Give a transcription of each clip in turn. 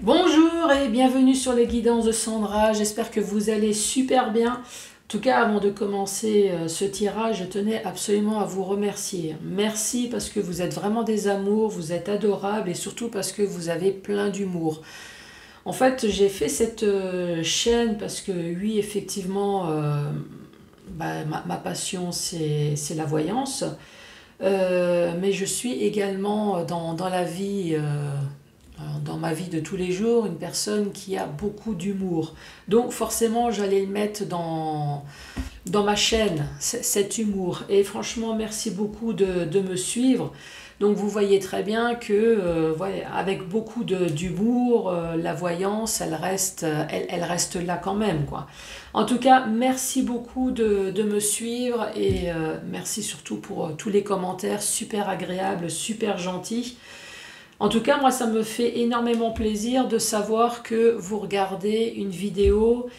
Bonjour et bienvenue sur les guidances de Sandra, j'espère que vous allez super bien. En tout cas, avant de commencer ce tirage, je tenais absolument à vous remercier. Merci parce que vous êtes vraiment des amours, vous êtes adorables et surtout parce que vous avez plein d'humour. En fait, j'ai fait cette chaîne parce que oui, effectivement, ma passion c'est la voyance. Mais je suis également dans la vie, dans ma vie de tous les jours, une personne qui a beaucoup d'humour. Donc forcément, j'allais le mettre dans ma chaîne, cet humour. Et franchement, merci beaucoup de me suivre. Donc vous voyez très bien que ouais, avec beaucoup d'humour, la voyance, elle reste là quand même, quoi. En tout cas, merci beaucoup de me suivre et merci surtout pour tous les commentaires super agréables, super gentils. En tout cas, moi, ça me fait énormément plaisir de savoir que vous regardez une vidéo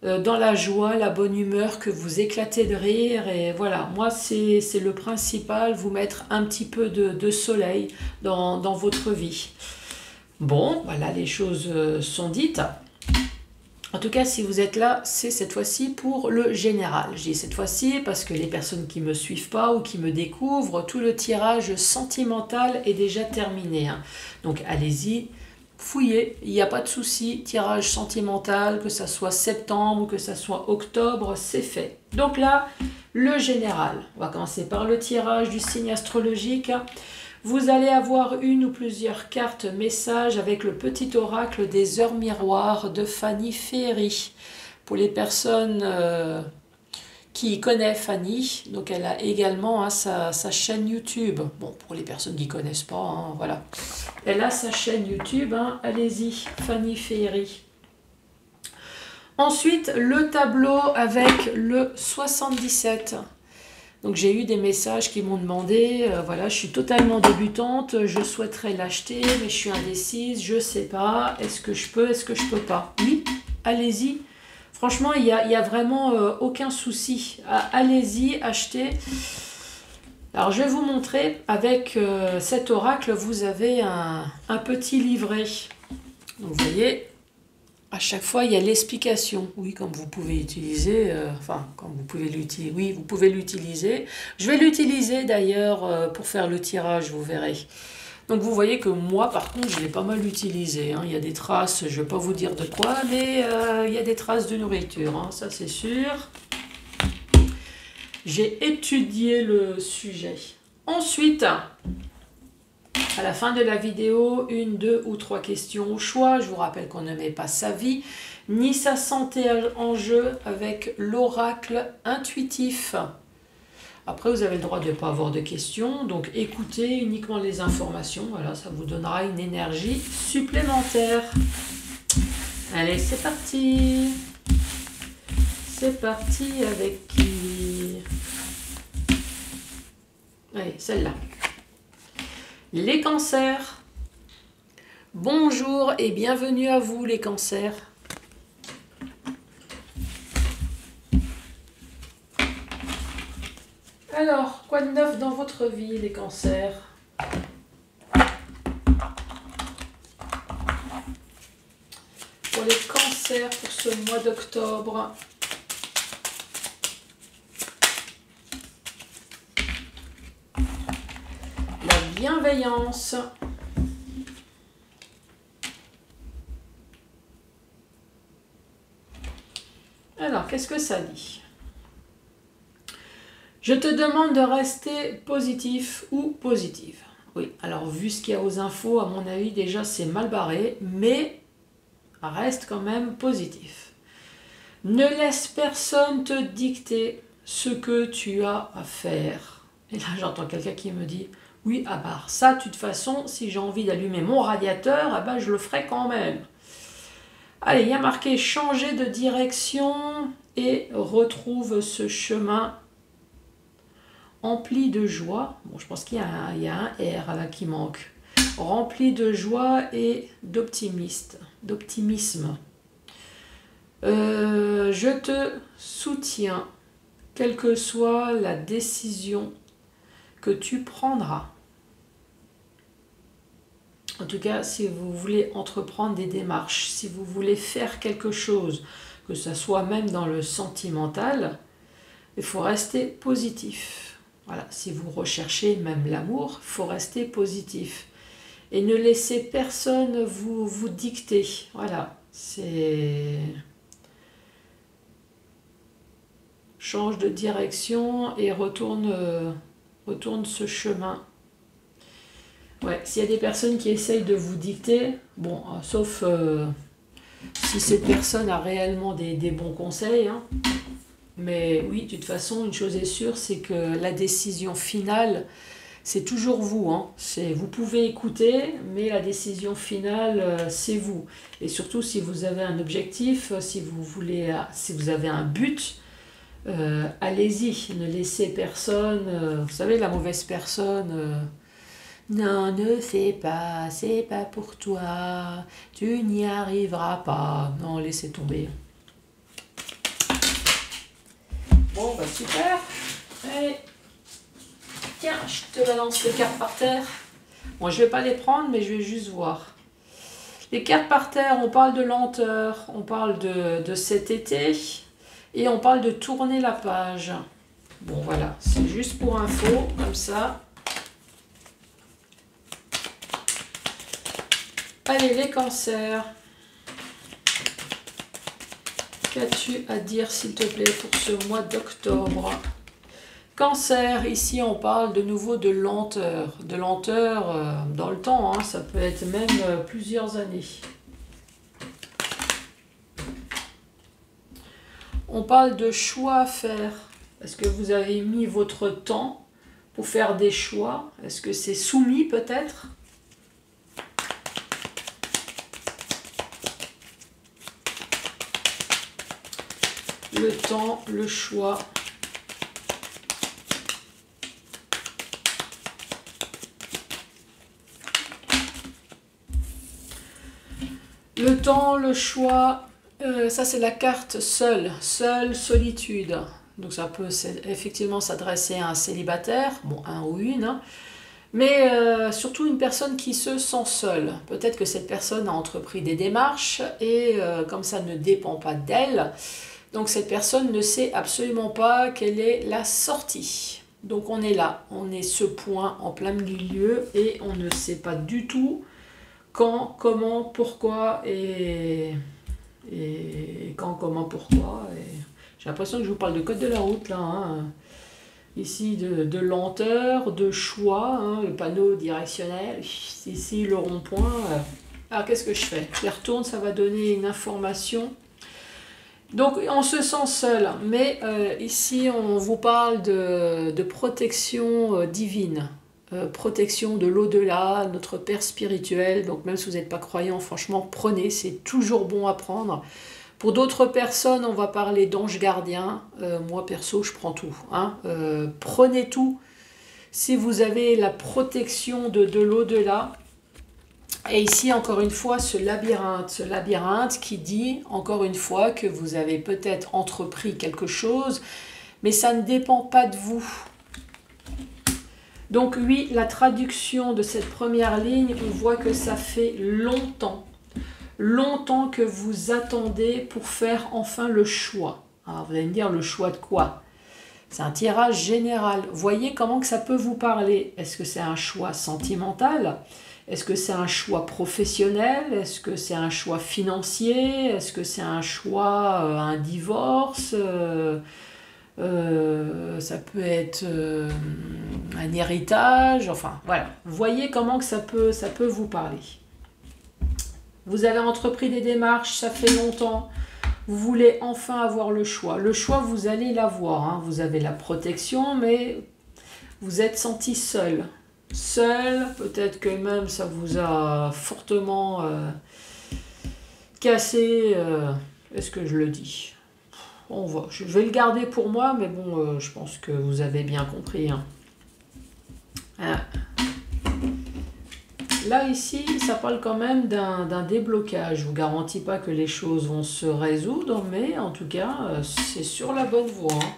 dans la joie, la bonne humeur, que vous éclatez de rire. Et voilà, moi, c'est le principal, vous mettre un petit peu de soleil dans votre vie. Bon, voilà, les choses sont dites. En tout cas, si vous êtes là, c'est cette fois-ci pour le général. Je dis cette fois-ci parce que les personnes qui ne me suivent pas ou qui me découvrent, tout le tirage sentimental est déjà terminé, hein. Donc allez-y, fouillez, il n'y a pas de souci. Tirage sentimental, que ça soit septembre ou que ça soit octobre, c'est fait. Donc là, le général. On va commencer par le tirage du signe astrologique. Vous allez avoir une ou plusieurs cartes messages avec le petit oracle des heures miroirs de Fanny Ferry. Pour les personnes qui connaissent Fanny, donc elle a également sa chaîne YouTube. Bon, pour les personnes qui ne connaissent pas, hein, voilà. Elle a sa chaîne YouTube, hein, allez-y, Fanny Ferry. Ensuite, le tableau avec le 77. Donc j'ai eu des messages qui m'ont demandé, voilà, je suis totalement débutante, je souhaiterais l'acheter, mais je suis indécise, je ne sais pas, est-ce que je peux, est-ce que je peux pas? Oui, allez-y. Franchement, il y a vraiment aucun souci. Allez-y, achetez. Alors je vais vous montrer, avec cet oracle, vous avez un petit livret. Donc vous voyez, à chaque fois, il y a l'explication. Oui, comme vous pouvez utiliser, comme vous pouvez l'utiliser. Oui, vous pouvez l'utiliser. Je vais l'utiliser d'ailleurs pour faire le tirage, vous verrez. Donc vous voyez que moi, par contre, je l'ai pas mal utilisé, hein. Il y a des traces, je ne vais pas vous dire de quoi, mais il y a des traces de nourriture, hein, ça c'est sûr. J'ai étudié le sujet. Ensuite, à la fin de la vidéo, une, deux ou trois questions au choix. Je vous rappelle qu'on ne met pas sa vie ni sa santé en jeu avec l'oracle intuitif. Après, vous avez le droit de ne pas avoir de questions, donc écoutez uniquement les informations. Voilà, ça vous donnera une énergie supplémentaire. Allez, c'est parti. C'est parti avec qui? Allez, celle-là. Les cancers. Bonjour et bienvenue à vous les cancers. Alors, quoi de neuf dans votre vie les cancers? Pour les cancers pour ce mois d'octobre. La bienveillance. Alors, qu'est-ce que ça dit? Je te demande de rester positif ou positive. Oui, alors vu ce qu'il y a aux infos, à mon avis, déjà c'est mal barré, mais reste quand même positif. Ne laisse personne te dicter ce que tu as à faire. Et là, j'entends quelqu'un qui me dit, oui, à part ça, de toute façon, si j'ai envie d'allumer mon radiateur, ah ben, je le ferai quand même. Allez, il y a marqué changer de direction et retrouve ce chemin empli de joie. Bon, je pense qu'il y a un R là qui manque. Rempli de joie et d'optimisme. Je te soutiens, quelle que soit la décision que tu prendras. En tout cas, si vous voulez entreprendre des démarches, si vous voulez faire quelque chose, que ce soit même dans le sentimental, il faut rester positif. Voilà, si vous recherchez même l'amour, il faut rester positif. Et ne laissez personne vous dicter. Voilà, c'est... Change de direction et retourne ce chemin. Ouais, s'il y a des personnes qui essayent de vous dicter, bon, sauf si cette personne a réellement des bons conseils, hein. Mais oui, de toute façon, une chose est sûre, c'est que la décision finale, c'est toujours vous, hein. Vous pouvez écouter, mais la décision finale, c'est vous. Et surtout, si vous avez un objectif, si vous avez un but, allez-y, ne laissez personne, vous savez, la mauvaise personne... Non, ne fais pas, c'est pas pour toi, tu n'y arriveras pas. Non, laissez tomber. Bon, bah super. Allez. Tiens, je te balance les cartes par terre. Bon, je vais pas les prendre, mais je vais juste voir. Les cartes par terre, on parle de lenteur, on parle de cet été, et on parle de tourner la page. Bon, voilà, c'est juste pour info, comme ça. Allez, les cancers. Qu'as-tu à dire, s'il te plaît, pour ce mois d'octobre? Cancer, ici, on parle de nouveau de lenteur. De lenteur dans le temps, hein, ça peut être même plusieurs années. On parle de choix à faire. Est-ce que vous avez mis votre temps pour faire des choix? Est-ce que c'est soumis, peut-être? Le temps, le choix. Le temps, le choix, ça c'est la carte seule, solitude. Donc ça peut effectivement s'adresser à un célibataire, bon un ou une, hein, mais surtout une personne qui se sent seule. Peut-être que cette personne a entrepris des démarches et comme ça ne dépend pas d'elle, donc cette personne ne sait absolument pas quelle est la sortie. Donc on est là, on est ce point en plein milieu et on ne sait pas du tout quand, comment, pourquoi et quand, comment, pourquoi. J'ai l'impression que je vous parle de code de la route là, hein. Ici de lenteur, de choix, hein, le panneau directionnel, ici le rond-point. Alors qu'est-ce que je fais? Je les retourne, ça va donner une information. Donc on se sent seul, mais ici on vous parle de protection divine, protection de l'au-delà, notre père spirituel. Donc même si vous n'êtes pas croyant, franchement prenez, c'est toujours bon à prendre. Pour d'autres personnes, on va parler d'ange gardien. Moi perso, je prends tout, hein. Prenez tout. Si vous avez la protection de l'au-delà. Et ici, encore une fois, ce labyrinthe qui dit, encore une fois, que vous avez peut-être entrepris quelque chose, mais ça ne dépend pas de vous. Donc oui, la traduction de cette première ligne, on voit que ça fait longtemps que vous attendez pour faire enfin le choix. Alors vous allez me dire, le choix de quoi? C'est un tirage général. Voyez comment que ça peut vous parler. Est-ce que c'est un choix sentimental? Est-ce que c'est un choix professionnel? Est-ce que c'est un choix financier? Est-ce que c'est un choix, un divorce? Ça peut être un héritage. Enfin, voilà. Voyez comment que ça peut vous parler. Vous avez entrepris des démarches, ça fait longtemps. Vous voulez enfin avoir le choix. Le choix, vous allez l'avoir, hein. Vous avez la protection, mais vous êtes senti seul. Seul, peut-être que même ça vous a fortement cassé. Est-ce que je le dis? On va. Je vais le garder pour moi, mais bon, je pense que vous avez bien compris, hein. Là, ici, ça parle quand même d'un déblocage. Je ne vous garantis pas que les choses vont se résoudre, mais en tout cas, c'est sur la bonne voie, hein.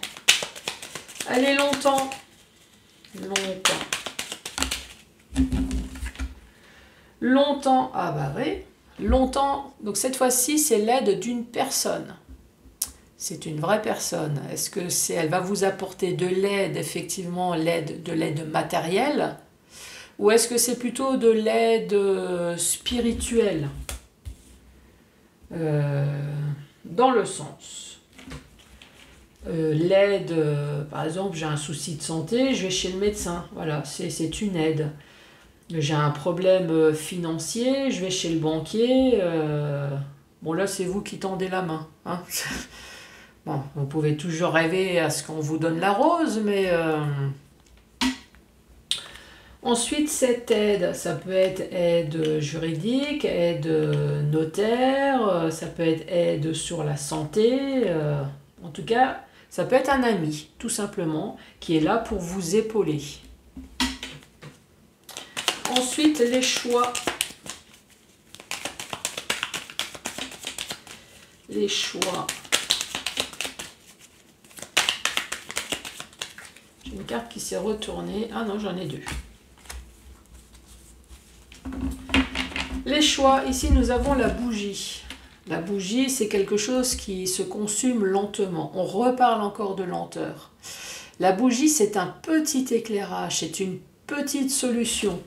Allez, longtemps. Longtemps, ah bah oui, longtemps, donc cette fois-ci, c'est l'aide d'une personne. C'est une vraie personne. Est-ce que elle va vous apporter de l'aide, effectivement, de l'aide matérielle, ou est-ce que c'est plutôt de l'aide spirituelle? Dans le sens. L'aide, par exemple, j'ai un souci de santé, je vais chez le médecin. Voilà, c'est une aide. J'ai un problème financier, je vais chez le banquier. Bon, là, c'est vous qui tendez la main. Hein. Bon, vous pouvez toujours rêver à ce qu'on vous donne la rose, mais... Ensuite, cette aide, ça peut être aide juridique, aide notaire, ça peut être aide sur la santé. En tout cas, ça peut être un ami, tout simplement, qui est là pour vous épauler. Ensuite, les choix. Les choix. J'ai une carte qui s'est retournée. Ah non, j'en ai deux. Les choix, ici nous avons la bougie. La bougie, c'est quelque chose qui se consume lentement. On reparle encore de lenteur. La bougie, c'est un petit éclairage, c'est une petite solution.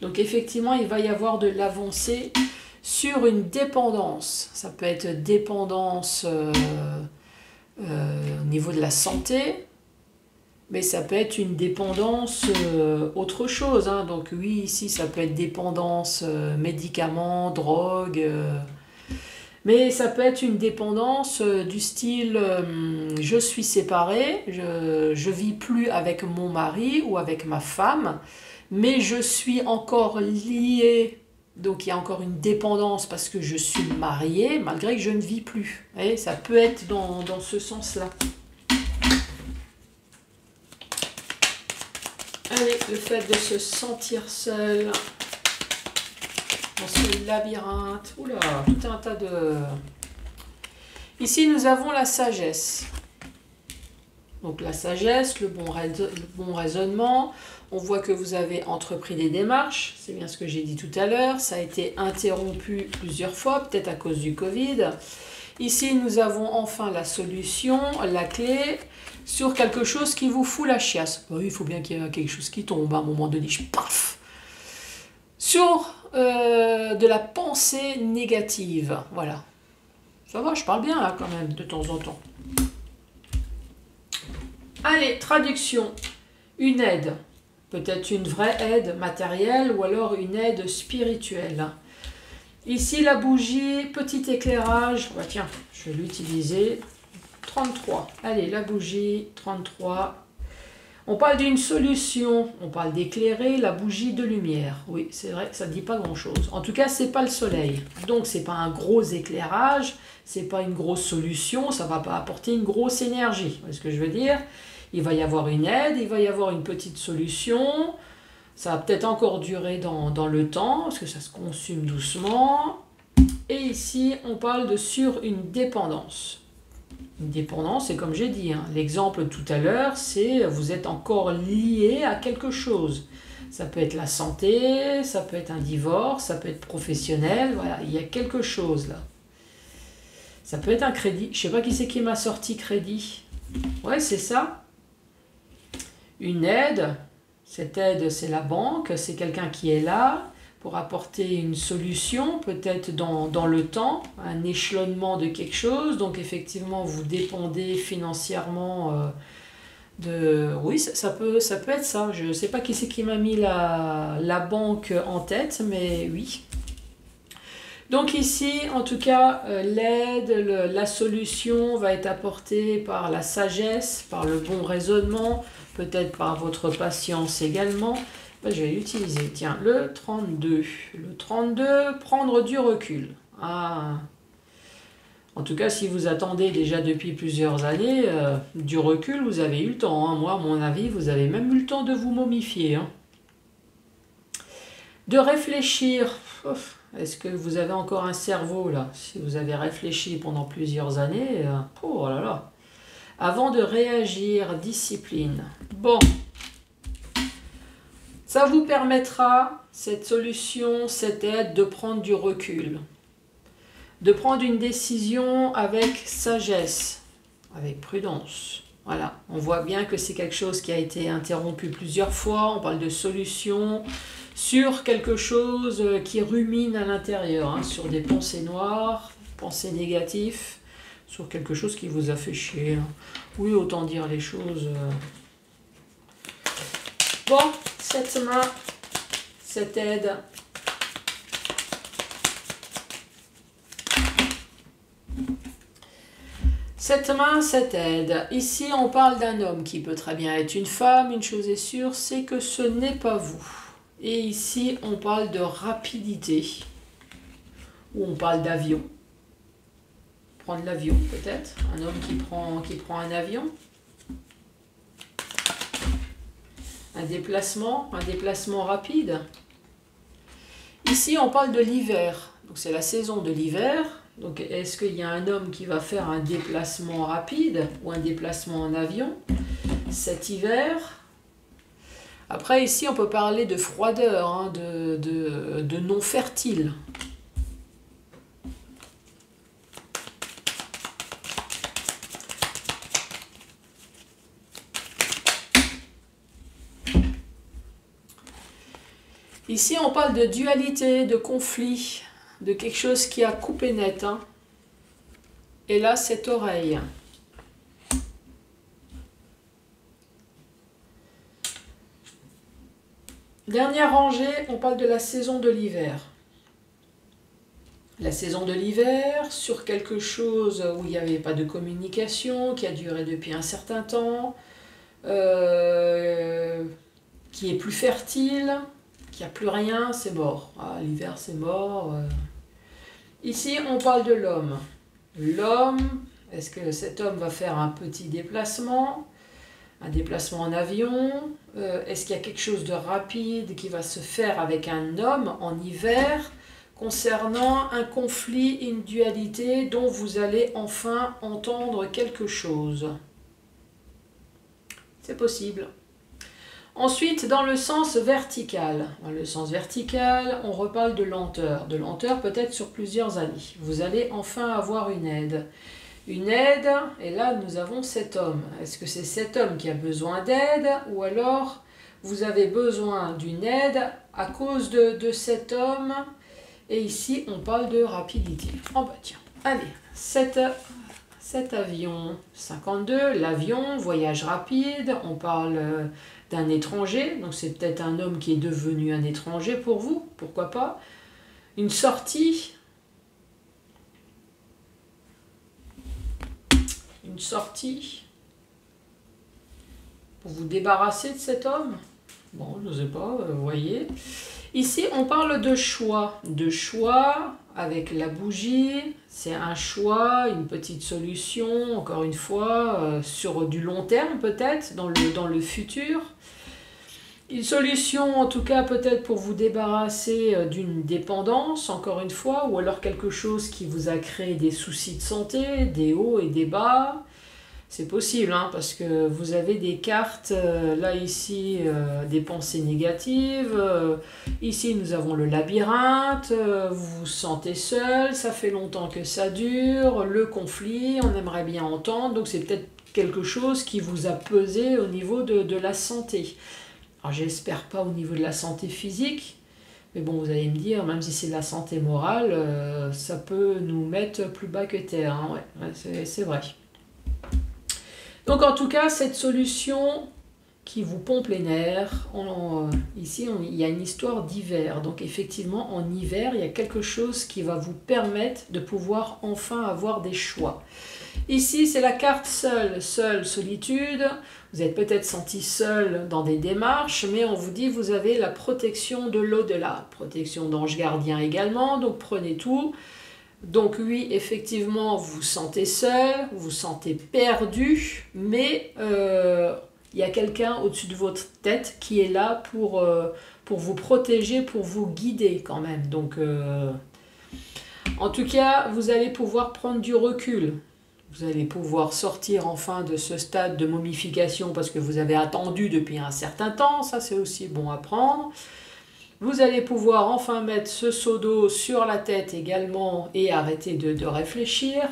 Donc effectivement, il va y avoir de l'avancée sur une dépendance. Ça peut être dépendance au niveau de la santé, mais ça peut être une dépendance autre chose. Hein. Donc oui, ici, ça peut être dépendance médicaments, drogue. Mais ça peut être une dépendance du style je suis séparée, je vis plus avec mon mari ou avec ma femme, mais je suis encore liée. Donc il y a encore une dépendance parce que je suis mariée malgré que je ne vis plus. Vous voyez, ça peut être dans ce sens-là. Allez, le fait de se sentir seul dans ce labyrinthe. Oula, tout un tas de... Ici, nous avons la sagesse. Donc la sagesse, le bon raisonnement. On voit que vous avez entrepris des démarches. C'est bien ce que j'ai dit tout à l'heure. Ça a été interrompu plusieurs fois, peut-être à cause du Covid. Ici, nous avons enfin la solution, la clé, sur quelque chose qui vous fout la chiasse. Oui, il faut bien qu'il y ait quelque chose qui tombe à un moment donné. Paf ! Sur de la pensée négative. Voilà. Ça va, je parle bien là quand même, de temps en temps. Allez, traduction. Une aide. Peut-être une vraie aide matérielle ou alors une aide spirituelle. Ici, la bougie, petit éclairage. Bah, tiens, je vais l'utiliser. 33. Allez, la bougie, 33. On parle d'une solution. On parle d'éclairer la bougie de lumière. Oui, c'est vrai que ça ne dit pas grand-chose. En tout cas, ce n'est pas le soleil. Donc, ce n'est pas un gros éclairage. Ce n'est pas une grosse solution. Ça ne va pas apporter une grosse énergie. Vous voyez ce que je veux dire? Il va y avoir une aide. Il va y avoir une petite solution. Ça va peut-être encore durer dans le temps, parce que ça se consume doucement. Et ici, on parle sur une dépendance. Une dépendance, c'est comme j'ai dit, hein, l'exemple tout à l'heure, c'est vous êtes encore lié à quelque chose. Ça peut être la santé, ça peut être un divorce, ça peut être professionnel, voilà, il y a quelque chose là. Ça peut être un crédit. Je ne sais pas qui c'est qui m'a sorti crédit. Ouais, c'est ça. Une aide. Cette aide, c'est la banque, c'est quelqu'un qui est là pour apporter une solution, peut-être dans le temps, un échelonnement de quelque chose. Donc effectivement, vous dépendez financièrement de... Oui, ça peut être ça. Je ne sais pas qui c'est qui m'a mis la banque en tête, mais oui. Donc ici, en tout cas, l'aide, la solution va être apportée par la sagesse, par le bon raisonnement, peut-être par votre patience également. Ben, je vais l'utiliser. Tiens, le 32. Le 32, prendre du recul. Ah. En tout cas, si vous attendez déjà depuis plusieurs années, du recul, vous avez eu le temps. Hein. Moi, à mon avis, vous avez même eu le temps de vous momifier. Hein. De réfléchir. Est-ce que vous avez encore un cerveau là? Si vous avez réfléchi pendant plusieurs années, oh là là. Avant de réagir, discipline. Bon. Ça vous permettra, cette solution, cette aide, de prendre du recul, de prendre une décision avec sagesse, avec prudence. Voilà, on voit bien que c'est quelque chose qui a été interrompu plusieurs fois, on parle de solution sur quelque chose qui rumine à l'intérieur, hein, sur des pensées noires, pensées négatives, sur quelque chose qui vous a fait chier. Hein. Oui, autant dire les choses. Bon, cette main, cette aide. Cette main, cette aide. Ici, on parle d'un homme qui peut très bien être une femme. Une chose est sûre, c'est que ce n'est pas vous. Et ici, on parle de rapidité. Ou on parle d'avion. Prendre l'avion, peut-être. Un homme qui prend un avion. Un déplacement rapide. Ici, on parle de l'hiver. Donc, c'est la saison de l'hiver. Donc, est-ce qu'il y a un homme qui va faire un déplacement rapide ou un déplacement en avion cet hiver? Après, ici, on peut parler de froideur, hein, de non fertile. Ici, on parle de dualité, de conflit, de quelque chose qui a coupé net. Hein. Et là, cette oreille. Dernière rangée, on parle de la saison de l'hiver. La saison de l'hiver, sur quelque chose où il n'y avait pas de communication, qui a duré depuis un certain temps, qui est plus fertile, qui n'a plus rien, c'est mort. Ah, l'hiver, c'est mort. Ici, on parle de l'homme. L'homme, est-ce que cet homme va faire un petit déplacement? Un déplacement en avion? Est-ce qu'il y a quelque chose de rapide qui va se faire avec un homme en hiver concernant un conflit, une dualité dont vous allez enfin entendre quelque chose? C'est possible. Ensuite, dans le sens vertical. Dans le sens vertical, on reparle de lenteur. De lenteur peut-être sur plusieurs années. Vous allez enfin avoir une aide. Une aide, et là nous avons cet homme. Est-ce que c'est cet homme qui a besoin d'aide ou alors vous avez besoin d'une aide à cause de cet homme? Et ici on parle de rapidité. Oh bah tiens, allez, cet avion 52, l'avion, voyage rapide, on parle d'un étranger, donc c'est peut-être un homme qui est devenu un étranger pour vous, pourquoi pas. Une sortie. Une sortie pour vous débarrasser de cet homme. Bon, je ne sais pas, vous voyez. Ici, on parle de choix. De choix avec la bougie. C'est un choix, une petite solution, encore une fois, sur du long terme peut-être, dans le futur. Une solution, en tout cas, peut-être pour vous débarrasser d'une dépendance, encore une fois, ou alors quelque chose qui vous a créé des soucis de santé, des hauts et des bas. C'est possible, hein, parce que vous avez des cartes, là, ici, des pensées négatives. Ici, nous avons le labyrinthe, vous vous sentez seul, ça fait longtemps que ça dure, le conflit, on aimerait bien entendre. Donc, c'est peut-être quelque chose qui vous a pesé au niveau de la santé. Alors, j'espère pas au niveau de la santé physique, mais bon, vous allez me dire, même si c'est de la santé morale, ça peut nous mettre plus bas que terre. Hein, ouais, c'est vrai. Donc, en tout cas, cette solution qui vous pompe les nerfs, ici, il y a une histoire d'hiver. Donc, effectivement, en hiver, il y a quelque chose qui va vous permettre de pouvoir enfin avoir des choix. Ici, c'est la carte seule, solitude. Vous êtes peut-être senti seul dans des démarches, mais on vous dit vous avez la protection de l'au-delà. Protection d'ange gardien également, donc prenez tout. Donc oui, effectivement, vous vous sentez seul, vous vous sentez perdu, mais il y a quelqu'un au-dessus de votre tête qui est là pour vous protéger, pour vous guider quand même. Donc, en tout cas, vous allez pouvoir prendre du recul. Vous allez pouvoir sortir enfin de ce stade de momification parce que vous avez attendu depuis un certain temps. Ça, c'est aussi bon à prendre. Vous allez pouvoir enfin mettre ce seau d'eau sur la tête également et arrêter de réfléchir.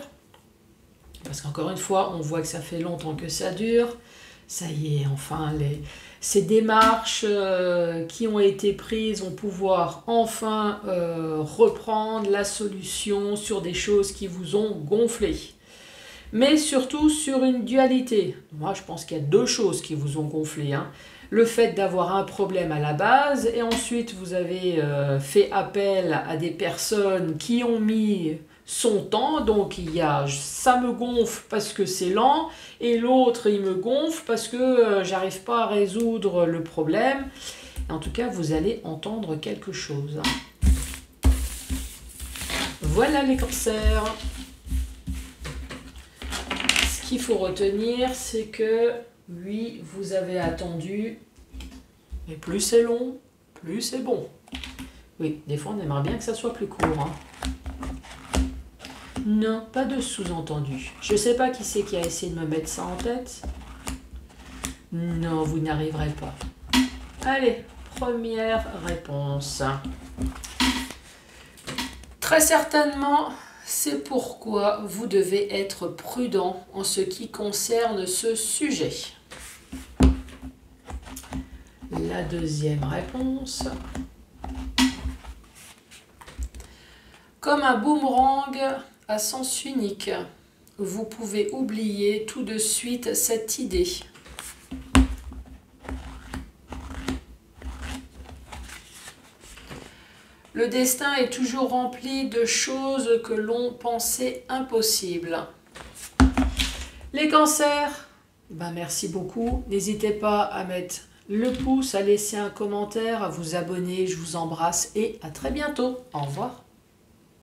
Parce qu'encore une fois, on voit que ça fait longtemps que ça dure. Ça y est, enfin, ces démarches qui ont été prises vont pouvoir enfin reprendre la solution sur des choses qui vous ont gonflé. Mais surtout sur une dualité. Moi, je pense qu'il y a deux choses qui vous ont gonflé, hein. Le fait d'avoir un problème à la base, et ensuite vous avez fait appel à des personnes qui ont mis son temps. Donc il y a ça me gonfle parce que c'est lent, et l'autre il me gonfle parce que j'arrive pas à résoudre le problème. En tout cas, vous allez entendre quelque chose. Voilà les cancers. Ce qu'il faut retenir, c'est que oui, vous avez attendu, mais plus c'est long, plus c'est bon. Oui, des fois on aimerait bien que ça soit plus court, hein. Non, pas de sous-entendu. Je ne sais pas qui c'est qui a essayé de me mettre ça en tête. Non, vous n'arriverez pas. Allez, première réponse. Très certainement, c'est pourquoi vous devez être prudent en ce qui concerne ce sujet. La deuxième réponse. Comme un boomerang à sens unique, vous pouvez oublier tout de suite cette idée. Le destin est toujours rempli de choses que l'on pensait impossibles. Les cancers, merci beaucoup. N'hésitez pas à mettre le pouce, à laisser un commentaire, à vous abonner. Je vous embrasse et à très bientôt. Au revoir.